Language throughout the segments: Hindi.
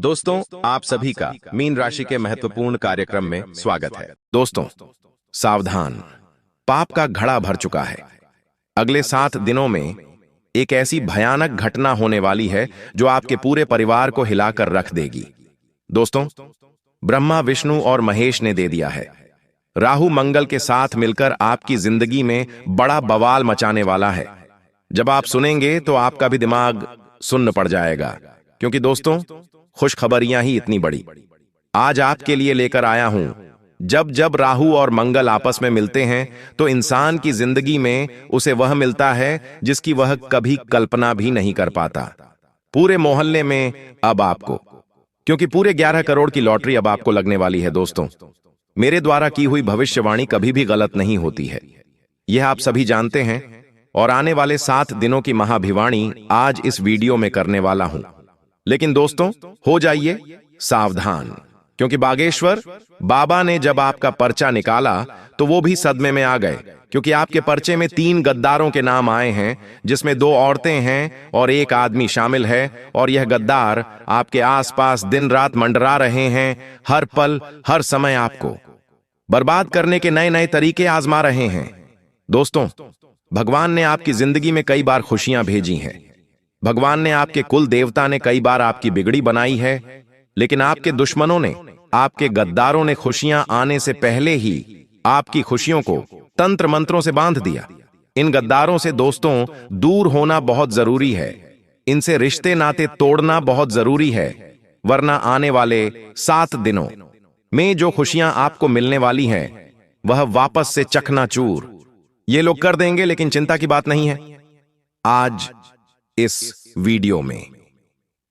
दोस्तों, आप सभी का मीन राशि के महत्वपूर्ण कार्यक्रम में स्वागत है। दोस्तों, सावधान, पाप का घड़ा भर चुका है। अगले 7 दिनों में एक ऐसी भयानक घटना होने वाली है जो आपके पूरे परिवार को हिलाकर रख देगी। दोस्तों, ब्रह्मा, विष्णु और महेश ने दे दिया है। राहु मंगल के साथ मिलकर आपकी जिंदगी में बड़ा बवाल मचाने वाला है। जब आप सुनेंगे तो आपका भी दिमाग सुन्न पड़ जाएगा, क्योंकि दोस्तों, खुशखबरियां ही इतनी बड़ी आज आपके लिए लेकर आया हूं। जब जब राहु और मंगल आपस में मिलते हैं तो इंसान की जिंदगी में उसे वह मिलता है जिसकी वह कभी कल्पना भी नहीं कर पाता। पूरे मोहल्ले में अब आपको, क्योंकि पूरे 11 करोड़ की लॉटरी अब आपको लगने वाली है। दोस्तों, मेरे द्वारा की हुई भविष्यवाणी कभी भी गलत नहीं होती है, यह आप सभी जानते हैं। और आने वाले 7 दिनों की महाभिवाणी आज इस वीडियो में करने वाला हूं। लेकिन दोस्तों, हो जाइए सावधान, क्योंकि बागेश्वर बाबा ने जब आपका पर्चा निकाला तो वो भी सदमे में आ गए, क्योंकि आपके पर्चे में 3 गद्दारों के नाम आए हैं, जिसमें 2 औरतें हैं और 1 आदमी शामिल है। और यह गद्दार आपके आसपास दिन रात मंडरा रहे हैं, हर पल हर समय आपको बर्बाद करने के नए नए तरीके आजमा रहे हैं। दोस्तों, भगवान ने आपकी जिंदगी में कई बार खुशियां भेजी हैं। भगवान ने, आपके कुल देवता ने कई बार आपकी बिगड़ी बनाई है, लेकिन आपके दुश्मनों ने, आपके गद्दारों ने खुशियां आने से पहले ही आपकी खुशियों को तंत्र मंत्रों से बांध दिया। इन गद्दारों से दोस्तों दूर होना बहुत जरूरी है। इनसे रिश्ते नाते तोड़ना बहुत जरूरी है, वरना आने वाले 7 दिनों में जो खुशियां आपको मिलने वाली हैं वह वापस से चकनाचूर ये लोग कर देंगे। लेकिन चिंता की बात नहीं है। आज इस वीडियो में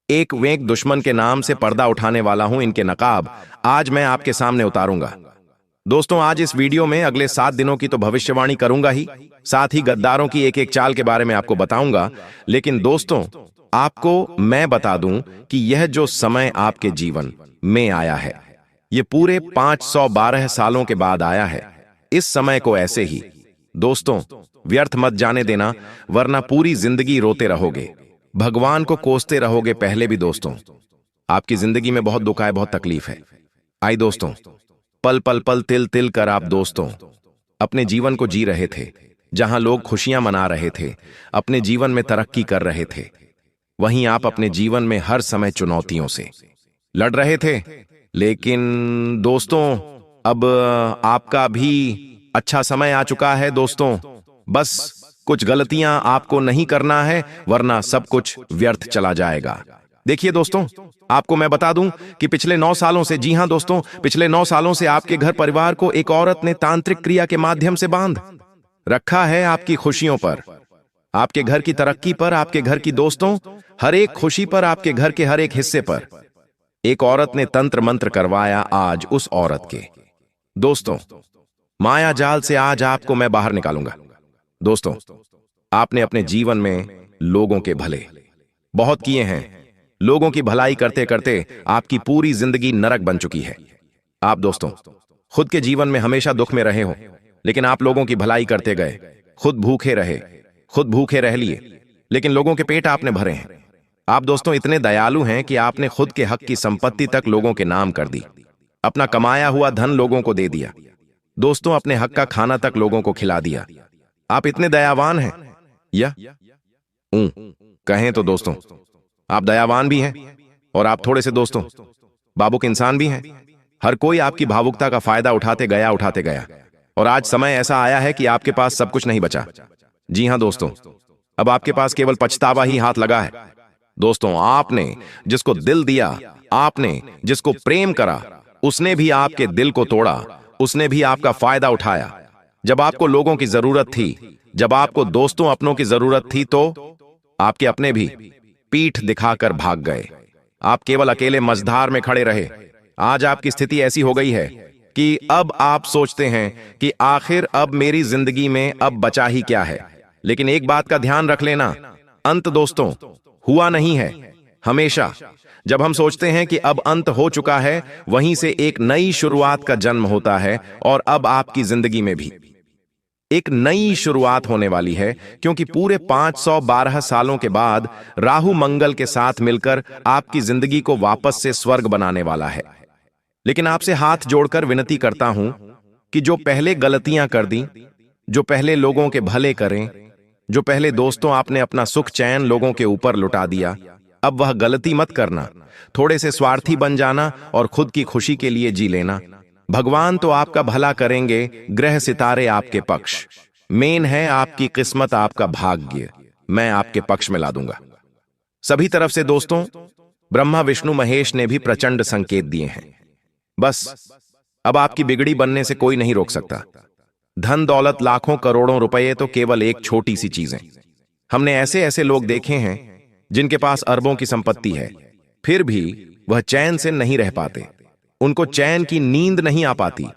एक वेक दुश्मन के नाम से पर्दा उठाने वाला हूं। इनके नकाब आज मैं आपके सामने उतारूंगा। दोस्तों, आज इस वीडियो में अगले 7 दिनों की तो भविष्यवाणी करूंगा ही, साथ ही गद्दारों की एक एक चाल के बारे में आपको बताऊंगा। लेकिन दोस्तों, आपको मैं बता दूं कि यह जो समय आपके जीवन में आया है, यह पूरे 512 सालों के बाद आया है। इस समय को ऐसे ही दोस्तों व्यर्थ मत जाने देना, वरना पूरी जिंदगी रोते रहोगे, भगवान को कोसते रहोगे। पहले भी दोस्तों, आपकी जिंदगी में बहुत दुख है, बहुत तकलीफ है। आई दोस्तों, पल पल पल तिल तिल कर आप दोस्तों अपने जीवन को जी रहे थे। जहां लोग खुशियां मना रहे थे, अपने जीवन में तरक्की कर रहे थे, वहीं आप अपने जीवन में हर समय चुनौतियों से लड़ रहे थे। लेकिन दोस्तों, अब आपका भी अच्छा समय आ चुका है। दोस्तों, बस कुछ गलतियां आपको नहीं करना है, वरना सब कुछ व्यर्थ चला जाएगा। देखिए दोस्तों, आपको मैं बता दूं कि पिछले 9 सालों से, जी हां दोस्तों, पिछले 9 सालों से आपके घर परिवार को एक औरत ने तांत्रिक क्रिया के माध्यम से बांध रखा है। आपकी खुशियों पर, आपके घर की तरक्की पर, आपके घर की दोस्तों हर एक खुशी पर, आपके घर के हर एक हिस्से पर एक औरत ने तंत्र मंत्र करवाया। आज उस औरत के दोस्तों माया जाल से आज आपको मैं बाहर निकालूंगा। दोस्तों, आपने अपने जीवन में लोगों के भले बहुत किए हैं। लोगों की भलाई करते करते आपकी पूरी जिंदगी नरक बन चुकी है। आप दोस्तों खुद के जीवन में हमेशा दुख में रहे हो, लेकिन आप लोगों की भलाई करते गए। खुद भूखे रहे, खुद भूखे रह लिए, लेकिन लोगों के पेट आपने भरे हैं। आप दोस्तों इतने दयालु हैं कि आपने खुद के हक की संपत्ति तक लोगों के नाम कर दी, अपना कमाया हुआ धन लोगों को दे दिया। दोस्तों, अपने हक का खाना तक लोगों को खिला दिया। आप इतने दयावान हैं, या कहें तो दोस्तों आप दयावान भी हैं, और आप थोड़े से दोस्तों भावुक इंसान भी हैं। हर कोई आपकी भावुकता का फायदा उठाते गया, और आज समय ऐसा आया है कि आपके पास सब कुछ नहीं बचा। जी हां दोस्तों, अब आपके पास केवल पछतावा ही हाथ लगा है। दोस्तों, आपने जिसको दिल दिया, आपने जिसको प्रेम करा, उसने भी आपके दिल को तोड़ा, उसने भी आपका फायदा उठाया। जब आपको लोगों की जरूरत थी, जब आपको दोस्तों अपनों की जरूरत थी, तो आपके अपने भी पीठ दिखाकर भाग गए। आप केवल अकेले मझधार में खड़े रहे। आज आपकी स्थिति ऐसी हो गई है कि अब आप सोचते हैं कि आखिर अब मेरी जिंदगी में अब बचा ही क्या है। लेकिन एक बात का ध्यान रख लेना, अंत दोस्तों हुआ नहीं है। हमेशा जब हम सोचते हैं कि अब अंत हो चुका है, वहीं से एक नई शुरुआत का जन्म होता है। और अब आपकी जिंदगी में भी एक नई शुरुआत होने वाली है, क्योंकि पूरे 512 सालों के बाद राहु मंगल के साथ मिलकर आपकी जिंदगी को वापस से स्वर्ग बनाने वाला है। लेकिन आपसे हाथ जोड़कर विनती करता हूं कि जो पहले गलतियां कर दी, जो पहले लोगों के भले करें, जो पहले दोस्तों आपने अपना सुख चैन लोगों के ऊपर लुटा दिया, अब वह गलती मत करना। थोड़े से स्वार्थी बन जाना और खुद की खुशी के लिए जी लेना। भगवान तो आपका भला करेंगे, ग्रह सितारे आपके पक्ष। मेन है आपकी किस्मत, आपका भाग्य मैं आपके पक्ष में ला दूंगा। सभी तरफ से दोस्तों ब्रह्मा विष्णु महेश ने भी प्रचंड संकेत दिए हैं। बस अब आपकी बिगड़ी बनने से कोई नहीं रोक सकता। धन दौलत लाखों करोड़ों रुपए तो केवल एक छोटी सी चीज है। हमने ऐसे ऐसे लोग देखे हैं जिनके पास अरबों की संपत्ति है, फिर भी वह चैन से नहीं रह पाते। उनको चैन की नींद नहीं आ पाती,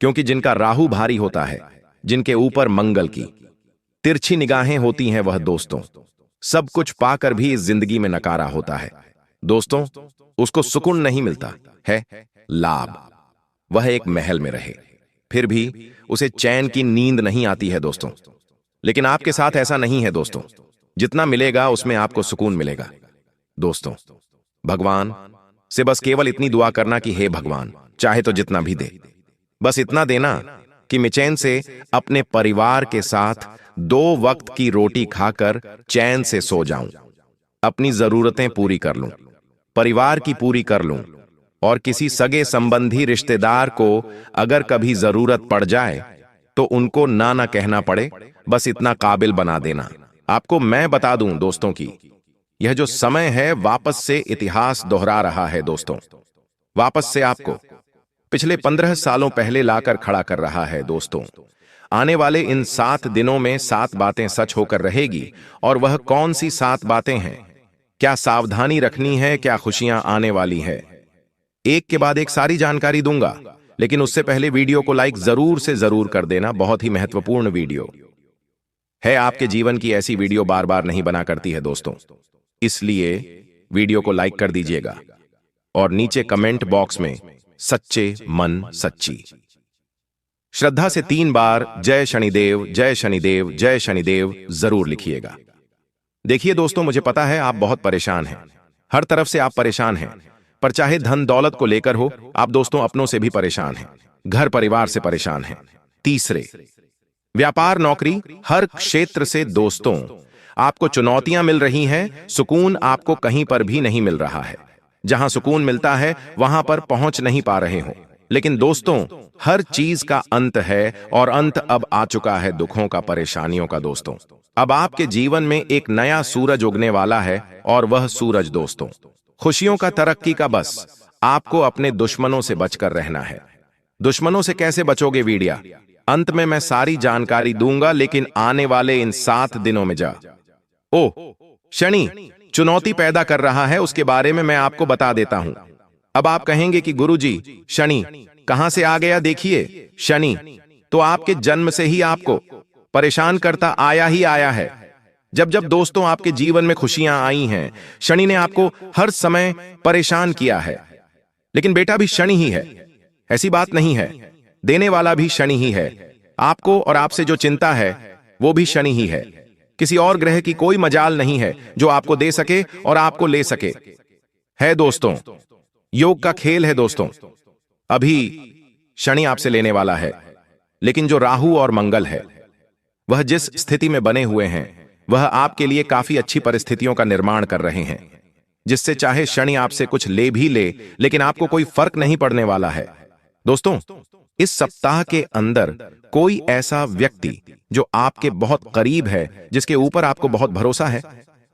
क्योंकि जिनका राहु भारी होता है, जिनके ऊपर मंगल की तिरछी निगाहें होती हैं, वह दोस्तों सब कुछ पाकर भी इस जिंदगी में नकारा होता है। दोस्तों उसको सुकून नहीं मिलता है, लाभ। वह एक महल में रहे, फिर भी उसे चैन की नींद नहीं आती है दोस्तों। लेकिन आपके साथ ऐसा नहीं है दोस्तों। जितना मिलेगा उसमें आपको सुकून मिलेगा। दोस्तों भगवान से बस केवल इतनी दुआ करना कि हे भगवान, चाहे तो जितना भी दे, बस इतना देना कि मैं चैन से अपने परिवार के साथ 2 वक्त की रोटी खाकर चैन से सो जाऊं, अपनी जरूरतें पूरी कर लूं, परिवार की पूरी कर लूं, और किसी सगे संबंधी रिश्तेदार को अगर कभी जरूरत पड़ जाए तो उनको ना कहना पड़े, बस इतना काबिल बना देना। आपको मैं बता दूं दोस्तों की यह जो समय है वापस से इतिहास दोहरा रहा है दोस्तों। वापस से आपको पिछले 15 सालों पहले लाकर खड़ा कर रहा है दोस्तों। आने वाले इन 7 दिनों में 7 बातें सच होकर रहेगी। और वह कौन सी 7 बातें हैं, क्या सावधानी रखनी है, क्या खुशियां आने वाली है, एक के बाद एक सारी जानकारी दूंगा। लेकिन उससे पहले वीडियो को लाइक जरूर से जरूर कर देना। बहुत ही महत्वपूर्ण वीडियो है। आपके जीवन की ऐसी वीडियो बार बार नहीं बना करती है दोस्तों, इसलिए वीडियो को लाइक कर दीजिएगा और नीचे कमेंट बॉक्स में सच्चे मन सच्ची श्रद्धा से 3 बार जय शनिदेव जय शनिदेव जय शनिदेव जरूर लिखिएगा। देखिए दोस्तों, मुझे पता है आप बहुत परेशान हैं, हर तरफ से आप परेशान हैं, पर चाहे धन दौलत को लेकर हो, आप दोस्तों अपनों से भी परेशान हैं, घर परिवार से परेशान हैं। तीसरे, व्यापार नौकरी हर क्षेत्र से दोस्तों आपको चुनौतियां मिल रही हैं, सुकून आपको कहीं पर भी नहीं मिल रहा है। जहां सुकून मिलता है वहां पर पहुंच नहीं पा रहे हो। लेकिन दोस्तों हर चीज का अंत है, और अंत अब आ चुका है दुखों का, परेशानियों का दोस्तों। अब आपके जीवन में एक नया सूरज उगने वाला है, और वह सूरज दोस्तों खुशियों का, तरक्की का। बस आपको अपने दुश्मनों से बचकर रहना है। दुश्मनों से कैसे बचोगे, वीडियो अंत में मैं सारी जानकारी दूंगा। लेकिन आने वाले इन 7 दिनों में शनि चुनौती पैदा कर रहा है, उसके बारे में मैं आपको बता देता हूं। अब आप कहेंगे कि गुरुजी शनि कहां से आ गया? देखिए, शनि तो आपके जन्म से ही आपको परेशान करता आया ही आया है। जब जब दोस्तों आपके जीवन में खुशियां आई हैं, शनि ने आपको हर समय परेशान किया है। लेकिन बेटा भी शनि ही है, ऐसी बात नहीं है। देने वाला भी शनि ही है। आपको और आपसे जो चिंता है वो भी शनि ही है। किसी और ग्रह की कोई मजाल नहीं है जो आपको दे सके और आपको ले सके। है दोस्तों, योग का खेल है दोस्तों। अभी शनि आपसे लेने वाला है, लेकिन जो राहु और मंगल है वह जिस स्थिति में बने हुए हैं, वह आपके लिए काफी अच्छी परिस्थितियों का निर्माण कर रहे हैं, जिससे चाहे शनि आपसे कुछ ले भी ले, लेकिन आपको कोई फर्क नहीं पड़ने वाला है। दोस्तों इस सप्ताह के अंदर कोई ऐसा व्यक्ति जो आपके बहुत करीब है, जिसके ऊपर आपको बहुत भरोसा है,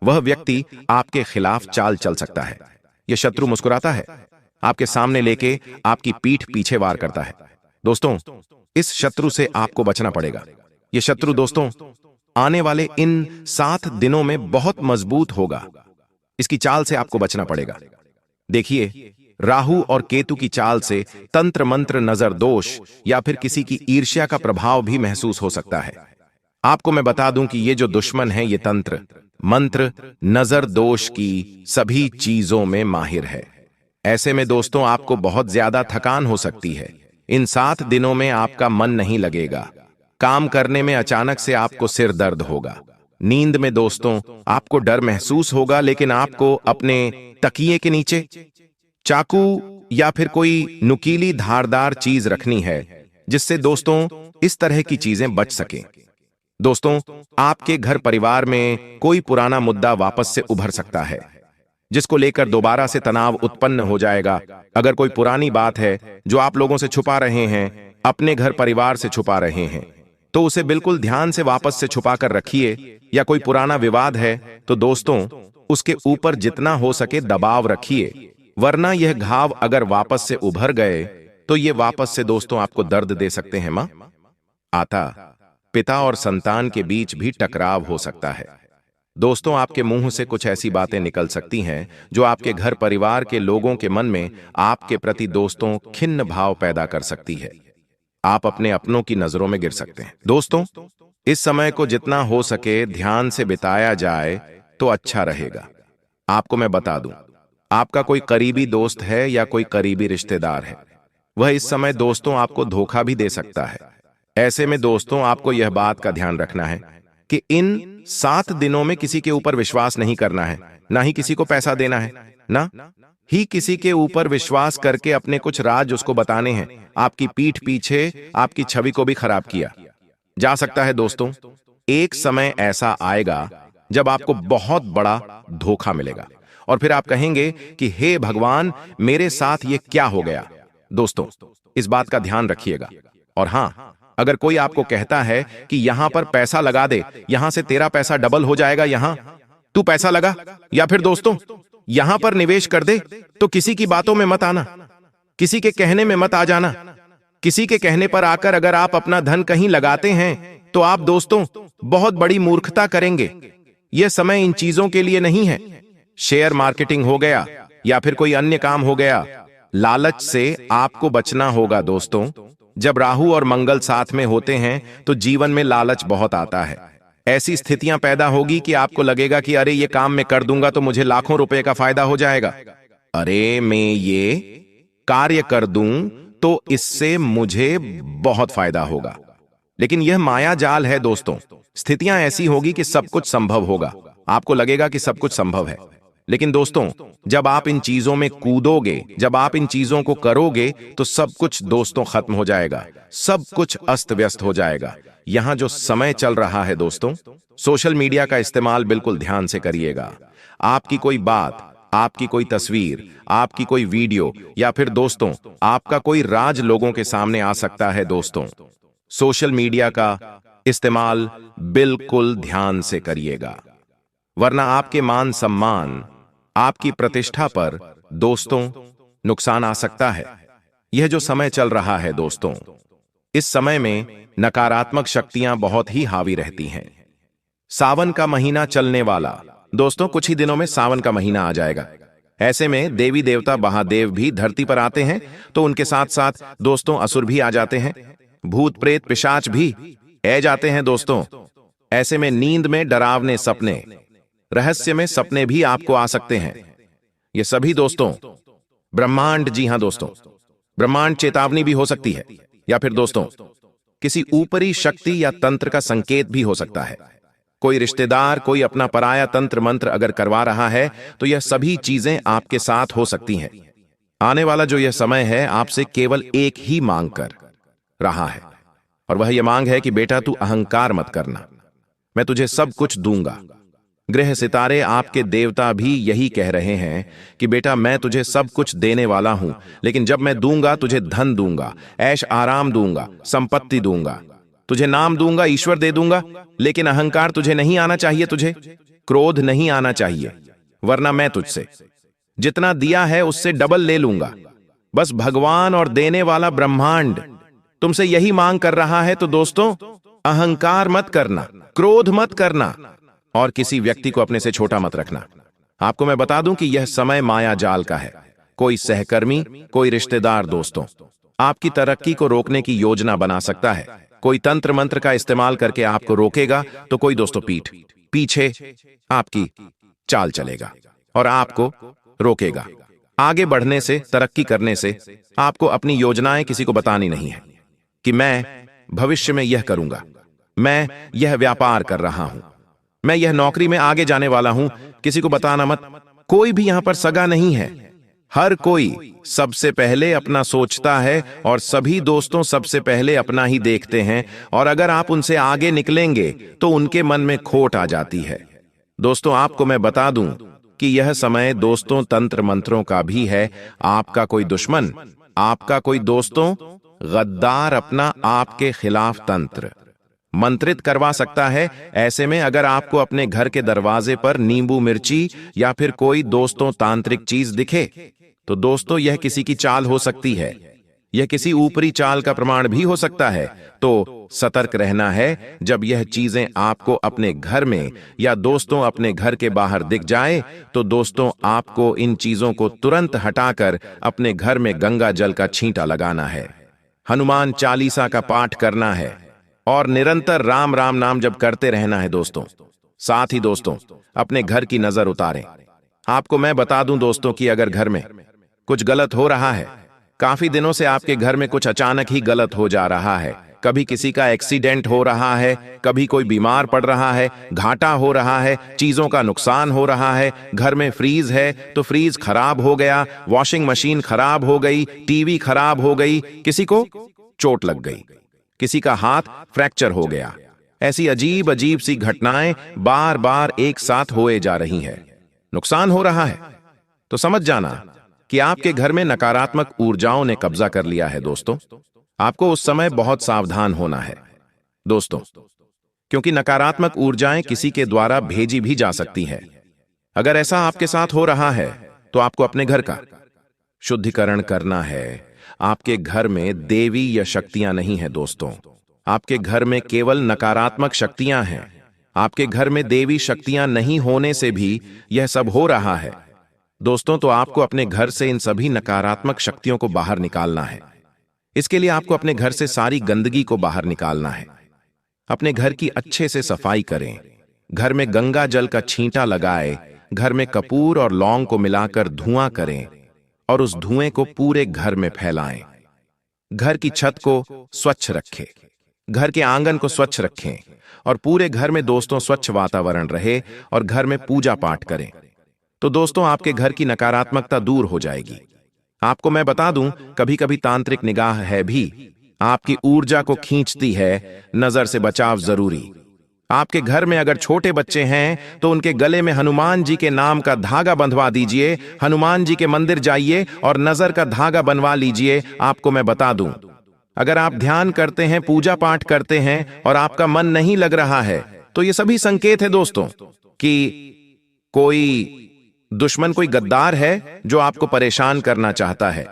वह व्यक्ति आपके खिलाफ चाल चल सकता है। यह शत्रु मुस्कुराता है, आपके सामने लेके आपकी पीठ पीछे वार करता है। दोस्तों इस शत्रु से आपको बचना पड़ेगा। यह शत्रु दोस्तों आने वाले इन 7 दिनों में बहुत मजबूत होगा। इसकी चाल से आपको बचना पड़ेगा। देखिए, राहु और केतु की चाल से तंत्र मंत्र, नजर दोष या फिर किसी की ईर्ष्या का प्रभाव भी महसूस हो सकता है। आपको मैं बता दूं कि ये जो दुश्मन है, ये तंत्र मंत्र, नजर दोष की सभी चीजों में माहिर है। ऐसे में दोस्तों आपको बहुत ज्यादा थकान हो सकती है। इन 7 दिनों में आपका मन नहीं लगेगा, काम करने में अचानक से आपको सिर दर्द होगा। नींद में दोस्तों आपको डर महसूस होगा, लेकिन आपको अपने तकिए के नीचे चाकू या फिर कोई नुकीली धारदार चीज रखनी है, जिससे दोस्तों इस तरह की चीजें बच सकें। दोस्तों, आपके घर परिवार में कोई पुराना मुद्दा वापस से उभर सकता है, जिसको लेकर दोबारा से तनाव उत्पन्न हो जाएगा। अगर कोई पुरानी बात है जो आप लोगों से छुपा रहे हैं, अपने घर परिवार से छुपा रहे हैं, तो उसे बिल्कुल ध्यान से वापस से छुपा कर रखिए। या कोई पुराना विवाद है तो दोस्तों उसके ऊपर जितना हो सके दबाव रखिए, वरना यह घाव अगर वापस से उभर गए तो ये वापस से दोस्तों आपको दर्द दे सकते हैं। आता पिता और संतान के बीच भी टकराव हो सकता है। दोस्तों, आपके मुंह से कुछ ऐसी बातें निकल सकती हैं जो आपके घर परिवार के लोगों के मन में आपके प्रति दोस्तों खिन्न भाव पैदा कर सकती है। आप अपने अपनों की नजरों में गिर सकते हैं। दोस्तों, इस समय को जितना हो सके ध्यान से बिताया जाए तो अच्छा रहेगा। आपको मैं बता दूं, आपका कोई करीबी दोस्त है या कोई करीबी रिश्तेदार है, वह इस समय दोस्तों आपको धोखा भी दे सकता है। ऐसे में दोस्तों आपको यह बात का ध्यान रखना है कि इन 7 दिनों में किसी के ऊपर विश्वास नहीं करना है, ना ही किसी को पैसा देना है, ना ही किसी के ऊपर विश्वास करके अपने कुछ राज उसको बताने हैं। आपकी पीठ पीछे आपकी छवि को भी खराब किया जा सकता है। दोस्तों, एक समय ऐसा आएगा जब आपको बहुत बड़ा धोखा मिलेगा और फिर आप कहेंगे कि हे भगवान, मेरे साथ ये क्या हो गया। दोस्तों, इस बात का ध्यान रखिएगा। और हां, अगर कोई आपको कहता है कि यहां पर पैसा लगा दे, यहां से तेरा पैसा डबल हो जाएगा, यहां तू पैसा लगा, या फिर दोस्तों यहां पर निवेश कर दे, तो किसी की बातों में मत आना, किसी के कहने में मत आ जाना। किसी के कहने पर आकर अगर आप अपना धन कहीं लगाते हैं तो आप दोस्तों बहुत बड़ी मूर्खता करेंगे। यह समय इन चीजों के लिए नहीं है। शेयर मार्केटिंग हो गया या फिर कोई अन्य काम हो गया, लालच से आपको बचना होगा। दोस्तों, जब राहु और मंगल साथ में होते हैं तो जीवन में लालच बहुत आता है। ऐसी स्थितियां पैदा होगी कि आपको लगेगा कि अरे ये काम मैं कर दूंगा तो मुझे लाखों रुपए का फायदा हो जाएगा, अरे मैं ये कार्य कर दूं तो इससे मुझे बहुत फायदा होगा। लेकिन यह माया जाल है दोस्तों। स्थितियां ऐसी होगी कि सब कुछ संभव होगा, आपको लगेगा कि सब कुछ संभव है, लेकिन दोस्तों जब आप इन चीजों में कूदोगे, जब आप इन चीजों को करोगे तो सब कुछ दोस्तों खत्म हो जाएगा, सब कुछ अस्त व्यस्त हो जाएगा। यहां जो समय चल रहा है दोस्तों, सोशल मीडिया का इस्तेमाल बिल्कुल ध्यान से करिएगा। आपकी कोई बात, आपकी कोई तस्वीर, आपकी कोई वीडियो या फिर दोस्तों आपका कोई राज लोगों के सामने आ सकता है। दोस्तों, सोशल मीडिया का इस्तेमाल बिल्कुल ध्यान से करिएगा, वरना आपके मान सम्मान, आपकी प्रतिष्ठा पर दोस्तों नुकसान आ सकता है। यह जो समय चल रहा है दोस्तों, इस समय में नकारात्मक शक्तियां बहुत ही हावी रहती हैं। सावन का महीना चलने वाला दोस्तों, कुछ ही दिनों में सावन का महीना आ जाएगा। ऐसे में देवी देवता महादेव भी धरती पर आते हैं, तो उनके साथ साथ दोस्तों असुर भी आ जाते हैं, भूत प्रेत पिशाच भी आ जाते हैं। दोस्तों, ऐसे में नींद में डरावने सपने, रहस्य में सपने भी आपको आ सकते हैं। ये सभी दोस्तों ब्रह्मांड, जी हां दोस्तों, ब्रह्मांड चेतावनी भी हो सकती है, या फिर दोस्तों किसी ऊपरी शक्ति या तंत्र का संकेत भी हो सकता है। कोई रिश्तेदार, कोई अपना पराया तंत्र मंत्र अगर करवा रहा है तो यह सभी चीजें आपके साथ हो सकती हैं। आने वाला जो यह समय है आपसे केवल एक ही मांग कर रहा है, और वह यह मांग है कि बेटा तू अहंकार मत करना, मैं तुझे सब कुछ दूंगा। ग्रह सितारे, आपके देवता भी यही कह रहे हैं कि बेटा मैं तुझे सब कुछ देने वाला हूं, लेकिन जब मैं दूंगा तुझे धन दूंगा, ऐश आराम दूंगा, संपत्ति दूंगा, तुझे नाम दूंगा, ईश्वर दे दूंगा, लेकिन अहंकार तुझे नहीं आना चाहिए, तुझे क्रोध नहीं आना चाहिए, वरना मैं तुझसे जितना दिया है उससे डबल ले लूंगा। बस भगवान और देने वाला ब्रह्मांड तुमसे यही मांग कर रहा है। तो दोस्तों अहंकार मत करना, क्रोध मत करना, और किसी व्यक्ति को अपने से छोटा मत रखना। आपको मैं बता दूं कि यह समय माया जाल का है। कोई सहकर्मी, कोई रिश्तेदार दोस्तों आपकी तरक्की को रोकने की योजना बना सकता है। कोई तंत्र मंत्र का इस्तेमाल करके आपको रोकेगा, तो कोई दोस्तों पीठ पीछे आपकी चाल चलेगा और आपको रोकेगा आगे बढ़ने से, तरक्की करने से। आपको अपनी योजनाएं किसी को बतानी नहीं है कि मैं भविष्य में यह करूंगा, मैं यह व्यापार कर रहा हूं, मैं यह नौकरी में आगे जाने वाला हूं, किसी को बताना मत। कोई भी यहां पर सगा नहीं है। हर कोई सबसे पहले अपना सोचता है और सभी दोस्तों सबसे पहले अपना ही देखते हैं, और अगर आप उनसे आगे निकलेंगे तो उनके मन में खोट आ जाती है। दोस्तों, आपको मैं बता दूं कि यह समय दोस्तों तंत्र मंत्रों का भी है। आपका कोई दुश्मन, आपका कोई दोस्तों गद्दार अपना आपके खिलाफ तंत्र मंत्रित करवा सकता है। ऐसे में अगर आपको अपने घर के दरवाजे पर नींबू मिर्ची या फिर कोई दोस्तों तांत्रिक चीज दिखे, तो दोस्तों यह किसी की चाल हो सकती है, यह किसी ऊपरी चाल का प्रमाण भी हो सकता है। तो सतर्क रहना है। जब यह चीजें आपको अपने घर में या दोस्तों अपने घर के बाहर दिख जाए, तो दोस्तों आपको इन चीजों को तुरंत हटाकर अपने घर में गंगा जल का छींटा लगाना है, हनुमान चालीसा का पाठ करना है और निरंतर राम राम नाम जप करते रहना है दोस्तों। साथ ही दोस्तों अपने घर की नजर उतारें। आपको मैं बता दूं दोस्तों कि अगर घर में कुछ गलत हो रहा है, काफी दिनों से आपके घर में कुछ अचानक ही गलत हो जा रहा है, कभी किसी का एक्सीडेंट हो रहा है, कभी कोई बीमार पड़ रहा है, घाटा हो रहा है, चीजों का नुकसान हो रहा है, घर में फ्रीज है तो फ्रीज खराब हो गया, वॉशिंग मशीन खराब हो गई, टीवी खराब हो गई, किसी को चोट लग गई, किसी का हाथ फ्रैक्चर हो गया, ऐसी अजीब अजीब सी घटनाएं बार बार एक साथ होए जा रही हैं, नुकसान हो रहा है, तो समझ जाना कि आपके घर में नकारात्मक ऊर्जाओं ने कब्जा कर लिया है। दोस्तों आपको उस समय बहुत सावधान होना है दोस्तों, क्योंकि नकारात्मक ऊर्जाएं किसी के द्वारा भेजी भी जा सकती है। अगर ऐसा आपके साथ हो रहा है तो आपको अपने घर का शुद्धिकरण करना है। आपके घर में देवी या शक्तियां नहीं है दोस्तों, आपके घर में केवल नकारात्मक शक्तियां हैं। आपके घर में देवी शक्तियां नहीं होने से भी यह सब हो रहा है दोस्तों। तो आपको अपने घर से इन सभी नकारात्मक शक्तियों को बाहर निकालना है। इसके लिए आपको अपने घर से सारी गंदगी को बाहर निकालना है। अपने घर की अच्छे से सफाई करें, घर में गंगा जल का छींटा लगाए, घर में कपूर और लौंग को मिलाकर धुआं करें और उस धुएं को पूरे घर में फैलाएं। घर की छत को स्वच्छ रखें, घर के आंगन को स्वच्छ रखें और पूरे घर में दोस्तों स्वच्छ वातावरण रहे और घर में पूजा पाठ करें। तो दोस्तों आपके घर की नकारात्मकता दूर हो जाएगी। आपको मैं बता दूं, कभी कभी तांत्रिक निगाह है भी आपकी ऊर्जा को खींचती है। नजर से बचाव जरूरी। आपके घर में अगर छोटे बच्चे हैं तो उनके गले में हनुमान जी के नाम का धागा बंधवा दीजिए। हनुमान जी के मंदिर जाइए और नजर का धागा बनवा लीजिए। आपको मैं बता दूं, अगर आप ध्यान करते हैं, पूजा पाठ करते हैं और आपका मन नहीं लग रहा है, तो ये सभी संकेत है दोस्तों कि कोई दुश्मन, कोई गद्दार है जो आपको परेशान करना चाहता है।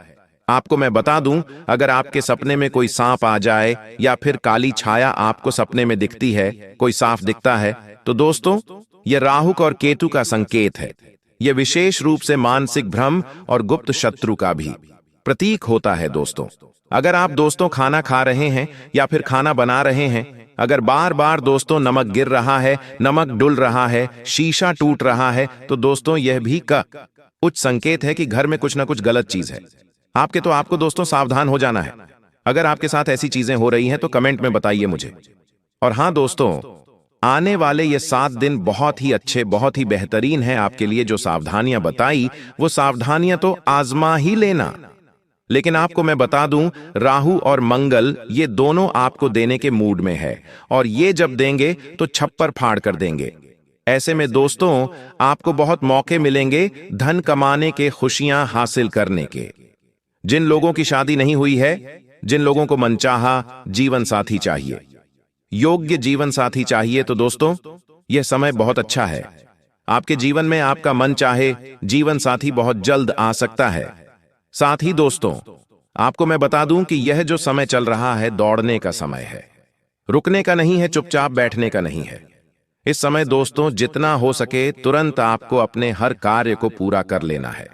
आपको मैं बता दूं, अगर आपके सपने में कोई सांप आ जाए या फिर काली छाया आपको सपने में दिखती है, कोई साफ दिखता है, तो दोस्तों यह राहु और केतु का संकेत है। यह विशेष रूप से मानसिक भ्रम और गुप्त शत्रु का भी प्रतीक होता है दोस्तों। अगर आप दोस्तों खाना खा रहे हैं या फिर खाना बना रहे हैं, अगर बार बार दोस्तों नमक गिर रहा है, नमक डुल रहा है, शीशा टूट रहा है, तो दोस्तों यह भी का उच्च संकेत है कि घर में कुछ ना कुछ गलत चीज है। आपको दोस्तों सावधान हो जाना है। अगर आपके साथ ऐसी चीजें हो रही हैं तो कमेंट में बताइए मुझे। और हां दोस्तों, आने वाले ये 7 दिन बहुत ही अच्छे, बहुत ही बेहतरीन हैं आपके लिए। जो सावधानियां बताई वो सावधानियां तो आजमा ही लेना, लेकिन आपको मैं बता दूं, राहु और मंगल ये दोनों आपको देने के मूड में है और ये जब देंगे तो छप्पर फाड़ कर देंगे। ऐसे में दोस्तों आपको बहुत मौके मिलेंगे धन कमाने के, खुशियां हासिल करने के। जिन लोगों की शादी नहीं हुई है, जिन लोगों को मनचाहा जीवन साथी चाहिए, योग्य जीवन साथी चाहिए, तो दोस्तों यह समय बहुत अच्छा है। आपके जीवन में आपका मन चाहे जीवन साथी बहुत जल्द आ सकता है। साथ ही दोस्तों आपको मैं बता दूं कि यह जो समय चल रहा है दौड़ने का समय है, रुकने का नहीं है, चुपचाप बैठने का नहीं है। इस समय दोस्तों जितना हो सके तुरंत आपको अपने हर कार्य को पूरा कर लेना है।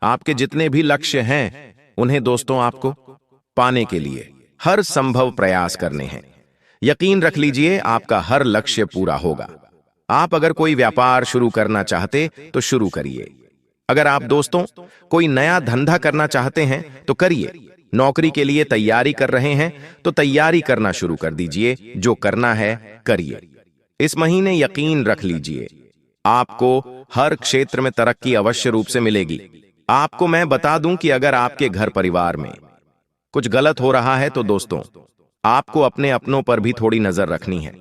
आपके जितने भी लक्ष्य हैं उन्हें दोस्तों आपको पाने के लिए हर संभव प्रयास करने हैं। यकीन रख लीजिए आपका हर लक्ष्य पूरा होगा। आप अगर कोई व्यापार शुरू करना चाहते तो शुरू करिए। अगर आप दोस्तों कोई नया धंधा करना चाहते हैं तो करिए। नौकरी के लिए तैयारी कर रहे हैं तो तैयारी करना शुरू कर दीजिए। जो करना है करिए। इस महीने यकीन रख लीजिए, आपको हर क्षेत्र में तरक्की अवश्य रूप से मिलेगी। आपको मैं बता दूं कि अगर आपके घर परिवार में कुछ गलत हो रहा है तो दोस्तों, आपको अपने अपनों पर भी थोड़ी नजर रखनी है।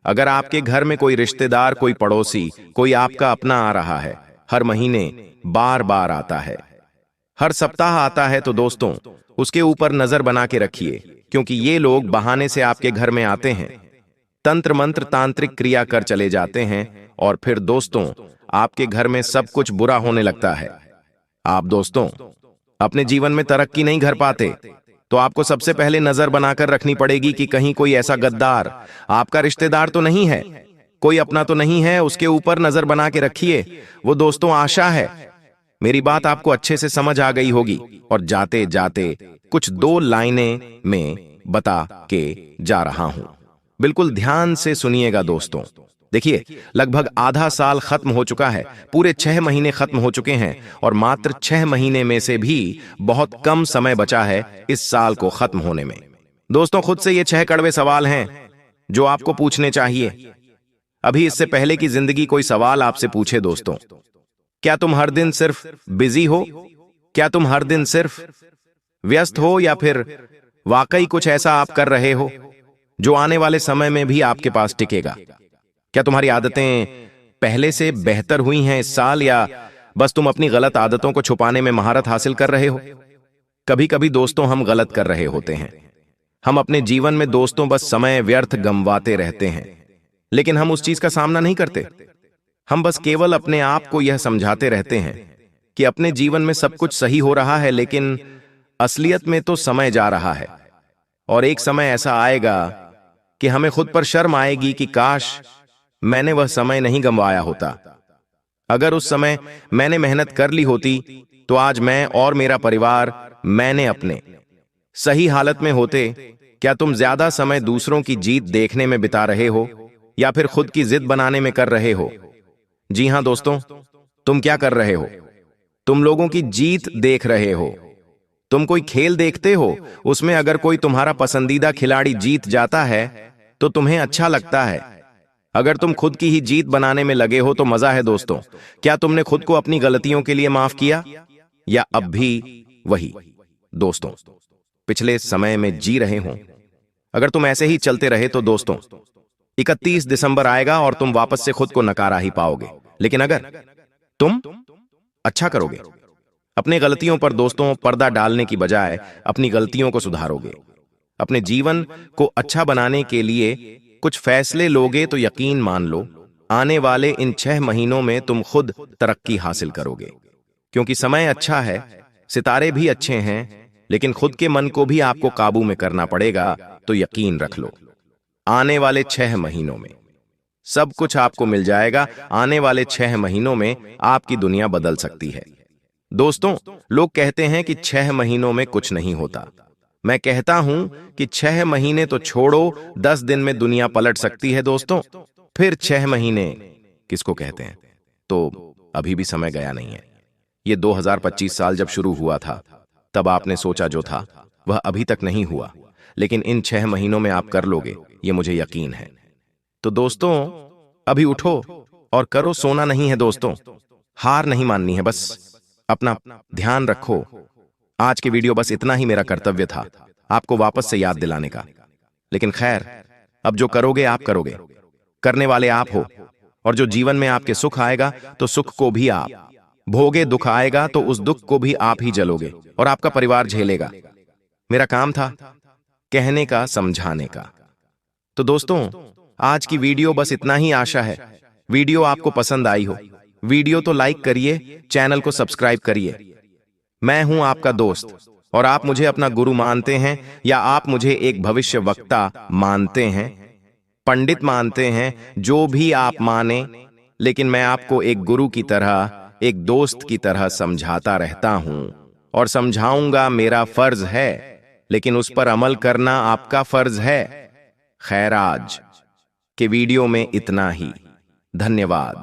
अगर आपके घर में कोई रिश्तेदार, कोई पड़ोसी, कोई आपका अपना आ रहा है, हर महीने बार बार आता है, हर सप्ताह आता है, तो दोस्तों उसके ऊपर नजर बना के रखिए, क्योंकि ये लोग बहाने से आपके घर में आते हैं, तंत्र मंत्र तांत्रिक क्रिया कर चले जाते हैं और फिर दोस्तों आपके घर में सब कुछ बुरा होने लगता है। आप दोस्तों अपने जीवन में तरक्की नहीं कर पाते तो आपको सबसे पहले नजर बनाकर रखनी पड़ेगी कि कहीं कोई ऐसा गद्दार आपका रिश्तेदार तो नहीं है, कोई अपना तो नहीं है। उसके ऊपर नजर बना के रखिए। वो दोस्तों आशा है। मेरी बात आपको अच्छे से समझ आ गई होगी और जाते जाते कुछ 2 लाइनें में बता के जा रहा हूं। बिल्कुल ध्यान से सुनिएगा दोस्तों। देखिए, लगभग आधा साल खत्म हो चुका है, पूरे 6 महीने खत्म हो चुके हैं और मात्र 6 महीने में से भी बहुत कम समय बचा है इस साल को खत्म होने में। दोस्तों खुद से ये 6 कड़वे सवाल हैं जो आपको पूछने चाहिए। अभी इससे पहले कि जिंदगी कोई सवाल आपसे पूछे दोस्तों, क्या तुम हर दिन सिर्फ बिजी हो? क्या तुम हर दिन सिर्फ व्यस्त हो, या फिर वाकई कुछ ऐसा आप कर रहे हो जो आने वाले समय में भी आपके पास टिकेगा? क्या तुम्हारी आदतें पहले से बेहतर हुई हैं इस साल, या बस तुम अपनी गलत आदतों को छुपाने में महारत हासिल कर रहे हो? कभी कभी दोस्तों हम गलत कर रहे होते हैं। हम अपने जीवन में दोस्तों बस समय व्यर्थ गंवाते रहते हैं, लेकिन हम उस चीज का सामना नहीं करते। हम बस केवल अपने आप को यह समझाते रहते हैं कि अपने जीवन में सब कुछ सही हो रहा है, लेकिन असलियत में तो समय जा रहा है और एक समय ऐसा आएगा कि हमें खुद पर शर्म आएगी कि काश मैंने वह समय नहीं गंवाया होता। अगर उस समय मैंने मेहनत कर ली होती तो आज मैं और मेरा परिवार मैंने अपने सही हालत में होते। क्या तुम ज्यादा समय दूसरों की जीत देखने में बिता रहे हो या फिर खुद की जिद बनाने में कर रहे हो? जी हां दोस्तों, तुम क्या कर रहे हो? तुम लोगों की जीत देख रहे हो। तुम कोई खेल देखते हो, उसमें अगर कोई तुम्हारा पसंदीदा खिलाड़ी जीत जाता है तो तुम्हें अच्छा लगता है। अगर तुम खुद की ही जीत बनाने में लगे हो तो मजा है दोस्तों। क्या तुमने खुद को अपनी गलतियों के लिए माफ किया, या अब भी वही दोस्तों पिछले समय में जी रहे हो? अगर तुम ऐसे ही चलते रहे तो दोस्तों 31 दिसंबर आएगा और तुम वापस से खुद को नकारा ही पाओगे। लेकिन अगर तुम अच्छा करोगे, अपने गलतियों पर दोस्तों पर्दा डालने की बजाय अपनी गलतियों को सुधारोगे, अपने जीवन को अच्छा बनाने के लिए कुछ फैसले लोगे, तो यकीन मान लो आने वाले इन 6 महीनों में तुम खुद तरक्की हासिल करोगे। क्योंकि समय अच्छा है, सितारे भी अच्छे हैं, लेकिन खुद के मन को भी आपको काबू में करना पड़ेगा। तो यकीन रख लो, आने वाले 6 महीनों में सब कुछ आपको मिल जाएगा। आने वाले 6 महीनों में आपकी दुनिया बदल सकती है। दोस्तों लोग कहते हैं कि 6 महीनों में कुछ नहीं होता। मैं कहता हूं कि 6 महीने तो छोड़ो, 10 दिन में दुनिया पलट सकती है दोस्तों। फिर 6 महीने किसको कहते हैं? तो अभी भी समय गया नहीं है। ये 2025 साल जब शुरू हुआ था तब आपने सोचा जो था वह अभी तक नहीं हुआ, लेकिन इन 6 महीनों में आप कर लोगे, ये मुझे यकीन है। तो दोस्तों अभी उठो और करो, सोना नहीं है दोस्तों, हार नहीं माननी है, बस अपना ध्यान रखो। आज के वीडियो बस इतना ही मेरा कर्तव्य था, आपको वापस से याद दिलाने का। लेकिन खैर, अब जो करोगे आप करोगे, करने वाले आप हो। और जो जीवन में आपके सुख आएगा तो सुख को भी आप भोगे, दुख आएगा तो उस दुख को भी आप ही जलोगे और आपका परिवार झेलेगा। मेरा काम था कहने का, समझाने का। तो दोस्तों आज की वीडियो बस इतना ही। आशा है वीडियो आपको पसंद आई हो। वीडियो तो लाइक करिए, चैनल को सब्सक्राइब करिए। मैं हूं आपका दोस्त और आप मुझे अपना गुरु मानते हैं या आप मुझे एक भविष्य वक्ता मानते हैं, पंडित मानते हैं, जो भी आप माने, लेकिन मैं आपको एक गुरु की तरह, एक दोस्त की तरह समझाता रहता हूं और समझाऊंगा। मेरा फर्ज है, लेकिन उस पर अमल करना आपका फर्ज है। खैर आज के वीडियो में इतना ही। धन्यवाद।